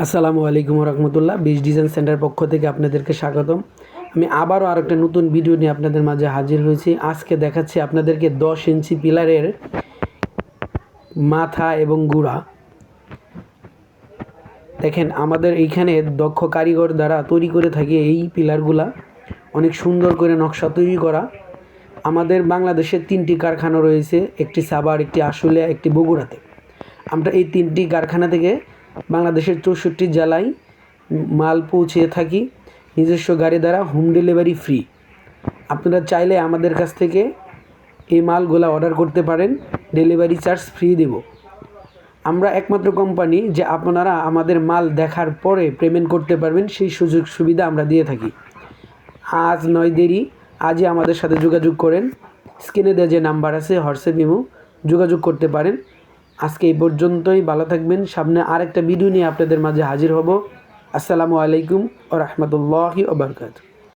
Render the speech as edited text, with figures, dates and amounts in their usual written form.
আসসালামু আলাইকুম রহমতুল্লাহ। বিশ ডিজাইন সেন্টার পক্ষ থেকে আপনাদেরকে স্বাগতম। আমি আবারও আরেকটা নতুন ভিডিও নিয়ে আপনাদের মাঝে হাজির হয়েছি। আজকে দেখাচ্ছি আপনাদেরকে 10 ইঞ্চি পিলারের মাথা এবং গুড়া। দেখেন, আমাদের এইখানে দক্ষ কারিগর দ্বারা তৈরি করে থাকি এই পিলারগুলা। অনেক সুন্দর করে নকশা তৈরি করা। আমাদের বাংলাদেশে 3টি কারখানা রয়েছে, একটি সাভার, একটি আশুলিয়া, একটি বগুড়াতে। আমরা এই 3টি কারখানা থেকে বাংলাদেশের 64 জেলায় মাল পৌঁছে থাকি নিজস্ব গাড়ি দ্বারা, হোম ডেলিভারি ফ্রি। আপনারা চাইলে আমাদের কাছ থেকে এই মালগুলা অর্ডার করতে পারেন, ডেলিভারি চার্জ ফ্রি দেব। আমরা একমাত্র কোম্পানি যে আপনারা আমাদের মাল দেখার পরে পেমেন্ট করতে পারবেন, সেই সুযোগ সুবিধা আমরা দিয়ে থাকি। আজ নয় দেরি, আজই আমাদের সাথে যোগাযোগ করেন। স্ক্রিনে দেওয়া যে নাম্বার আছে হোয়াটসঅ্যাপ ইমো, যোগাযোগ করতে পারেন। আজকে এই পর্যন্তই, ভালো থাকবেন। সামনে আরেকটা ভিডিও নিয়ে আপনাদের মাঝে হাজির হব। আসসালামু আলাইকুম ওয়া রাহমাতুল্লাহি ওয়া বারাকাতুহু।